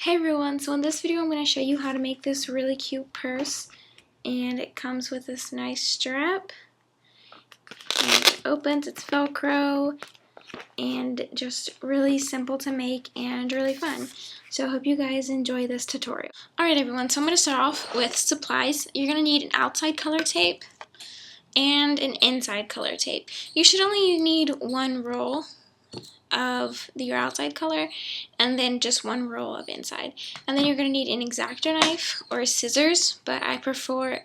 Hey everyone, so in this video I'm going to show you how to make this really cute purse, and it comes with this nice strap, and it opens, it's Velcro, and just really simple to make and really fun. So I hope you guys enjoy this tutorial. Alright everyone, so I'm going to start off with supplies. You're going to need an outside color tape and an inside color tape. You should only need one roll of your outside color and then just one roll of inside, and then you're going to need an x-acto knife or scissors, but I prefer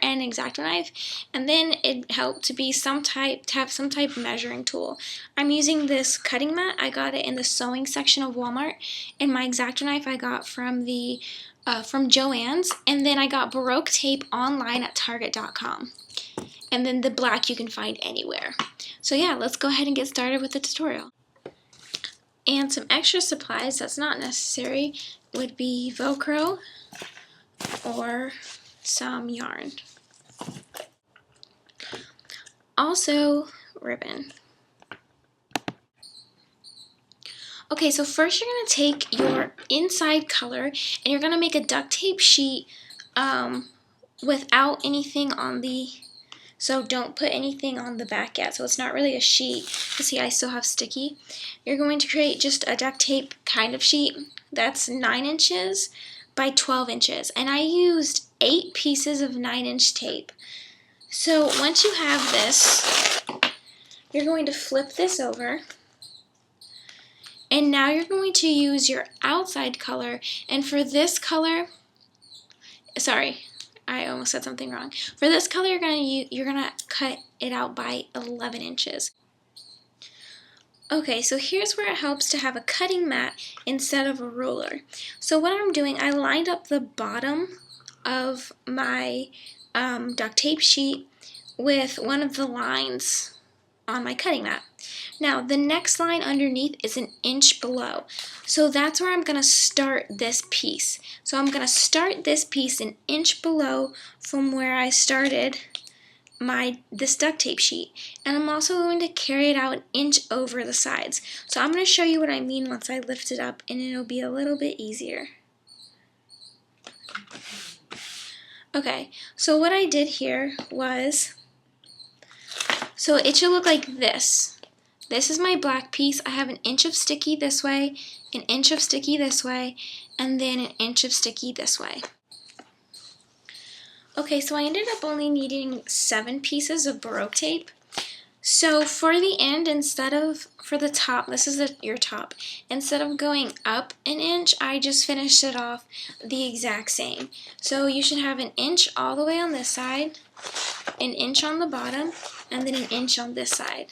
an x-acto knife, and then it helped to have some type of measuring tool. I'm using this cutting mat. I got it in the sewing section of Walmart, and my x-acto knife I got from Joann's, and then I got Baroque tape online at Target.com, and then the black you can find anywhere. So yeah, let's go ahead and get started with the tutorial. And some extra supplies that's not necessary would be Velcro or some yarn. Also, ribbon. Okay, so first you're going to take your inside color and you're going to make a duct tape sheet without anything on the... So don't put anything on the back yet, so it's not really a sheet. You see I still have sticky. You're going to create just a duct tape kind of sheet that's 9 inches by 12 inches. And I used 8 pieces of 9-inch tape. So once you have this, you're going to flip this over. And now you're going to use your outside color. And for this color, sorry, I almost said something wrong. For this color, you're gonna cut it out by 11 inches. Okay, so here's where it helps to have a cutting mat instead of a ruler. So what I'm doing, I lined up the bottom of my duct tape sheet with one of the lines on my cutting mat. Now, the next line underneath is an inch below. So that's where I'm going to start this piece. So I'm going to start this piece an inch below from where I started this duct tape sheet. And I'm also going to carry it out an inch over the sides. So I'm going to show you what I mean once I lift it up, and it'll be a little bit easier. Okay, so what I did here was, so it should look like this. This is my black piece. I have an inch of sticky this way, an inch of sticky this way, and then an inch of sticky this way. Okay, so I ended up only needing 7 pieces of Baroque tape. So for the end, for the top, this is your top, instead of going up an inch, I just finished it off the exact same. So you should have an inch all the way on this side, an inch on the bottom, and then an inch on this side.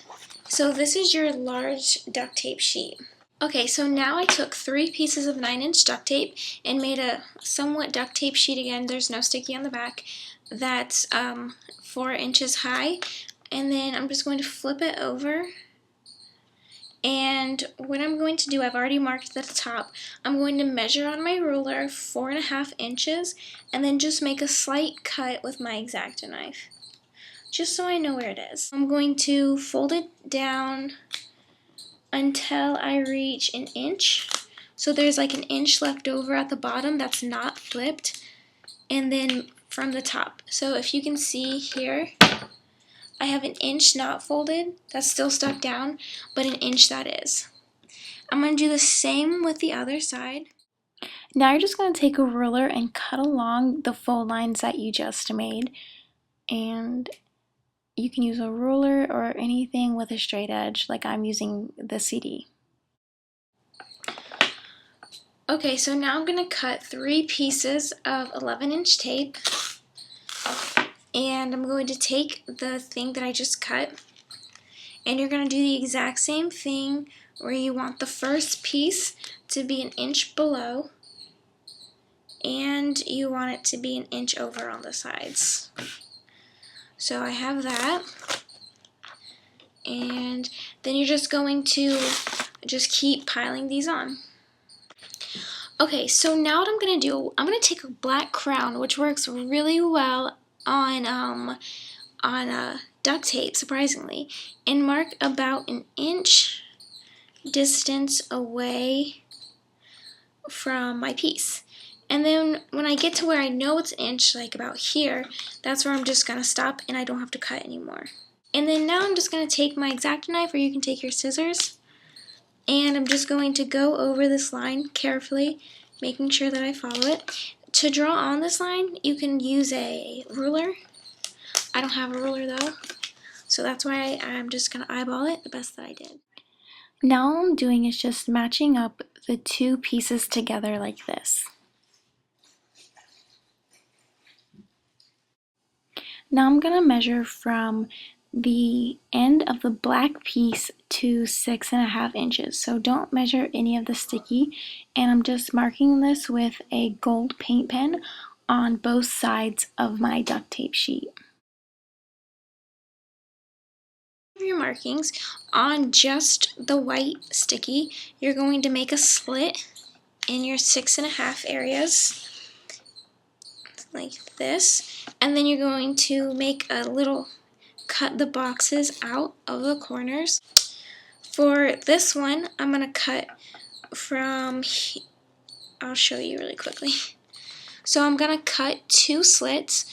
So this is your large duct tape sheet. Okay, so now I took 3 pieces of 9-inch duct tape and made a somewhat duct tape sheet again. There's no sticky on the back. That's 4 inches high. And then I'm just going to flip it over. And what I'm going to do, I've already marked the top. I'm going to measure on my ruler 4.5 inches and then just make a slight cut with my x-acto knife, just so I know where it is. I'm going to fold it down until I reach an inch. So there's like an inch left over at the bottom that's not flipped, and then from the top. So if you can see here, I have an inch not folded that's still stuck down, but an inch that is. I'm going to do the same with the other side. Now you're just going to take a ruler and cut along the fold lines that you just made, and you can use a ruler or anything with a straight edge, like I'm using the CD. Okay, so now I'm going to cut 3 pieces of 11-inch tape, and I'm going to take the thing that I just cut, and you're going to do the exact same thing where you want the first piece to be an inch below, and you want it to be an inch over on the sides. So I have that, and then you're just going to just keep piling these on. Okay, so now what I'm going to do, I'm going to take a black crown, which works really well on duct tape, surprisingly, and mark about an inch distance away from my piece. And then when I get to where I know it's an inch, like about here, that's where I'm just going to stop and I don't have to cut anymore. And then now I'm just going to take my X-acto knife, or you can take your scissors, and I'm just going to go over this line carefully, making sure that I follow it. To draw on this line, you can use a ruler. I don't have a ruler though, so that's why I'm just going to eyeball it the best that I did. Now all I'm doing is just matching up the two pieces together like this. Now I'm going to measure from the end of the black piece to 6.5 inches. So don't measure any of the sticky, and I'm just marking this with a gold paint pen on both sides of my duct tape sheet. For your markings, on just the white sticky, you're going to make a slit in your 6.5 areas like this, and then you're going to make a little, cut the boxes out of the corners. For this one, I'm going to cut from, I'll show you really quickly. So I'm going to cut 2 slits,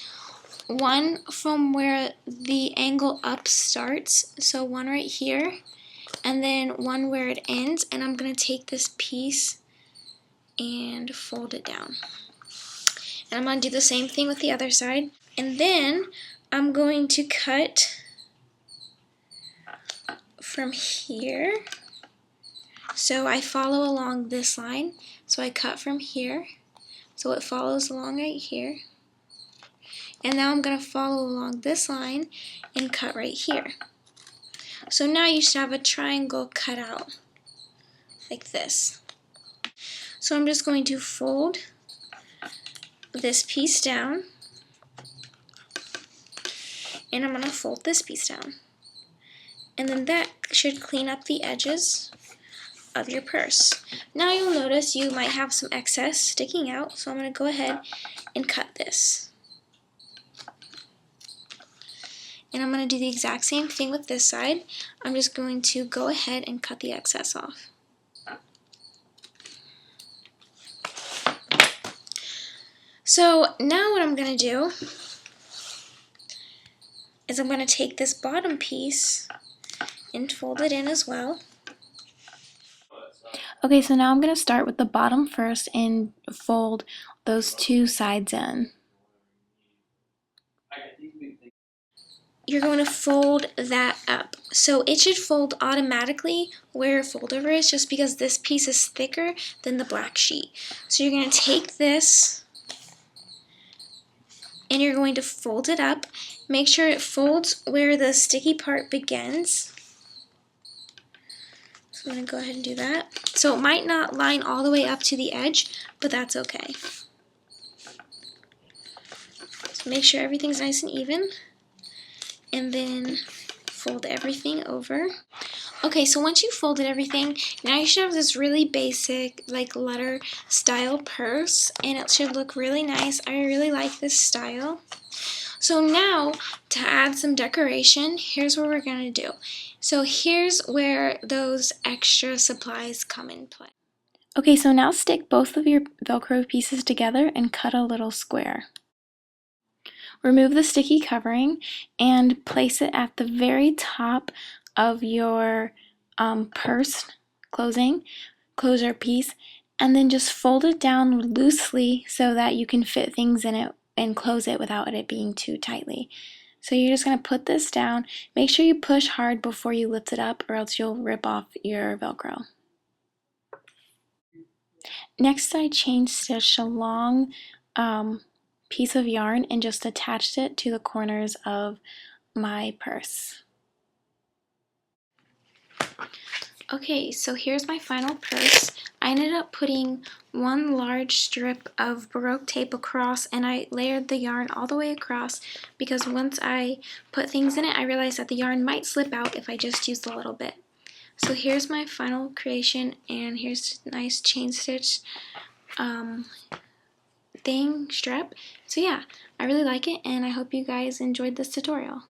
one from where the angle up starts, so one right here, and then one where it ends, and I'm going to take this piece and fold it down. And I'm going to do the same thing with the other side. And then I'm going to cut from here. So I follow along this line. So I cut from here. So it follows along right here. And now I'm going to follow along this line and cut right here. So now you should have a triangle cut out like this. So I'm just going to fold this piece down, and I'm going to fold this piece down, and then that should clean up the edges of your purse. Now you'll notice you might have some excess sticking out, so I'm going to go ahead and cut this. And I'm going to do the exact same thing with this side. I'm just going to go ahead and cut the excess off. So now what I'm going to do is I'm going to take this bottom piece and fold it in as well. Okay, so now I'm going to start with the bottom first and fold those 2 sides in. You're going to fold that up. So it should fold automatically where fold over is, just because this piece is thicker than the black sheet. So you're going to take this and you're going to fold it up. Make sure it folds where the sticky part begins. So I'm going to go ahead and do that. So it might not line all the way up to the edge, but that's okay. So make sure everything's nice and even, and then fold everything over. Okay, so once you folded everything, now you should have this really basic, like, letter style purse, and it should look really nice. I really like this style. So now, to add some decoration, here's what we're going to do. So here's where those extra supplies come in play. Okay, so now stick both of your Velcro pieces together and cut a little square. Remove the sticky covering and place it at the very top of your purse closure piece, and then just fold it down loosely so that you can fit things in it and close it without it being too tightly. So you're just going to put this down. Make sure you push hard before you lift it up, or else you'll rip off your Velcro. Next, I chain stitched a long piece of yarn and just attached it to the corners of my purse. Okay, so here's my final purse. I ended up putting one large strip of Baroque tape across, and I layered the yarn all the way across because once I put things in it, I realized that the yarn might slip out if I just used a little bit. So here's my final creation, and here's a nice chain stitch strap. So yeah, I really like it, and I hope you guys enjoyed this tutorial.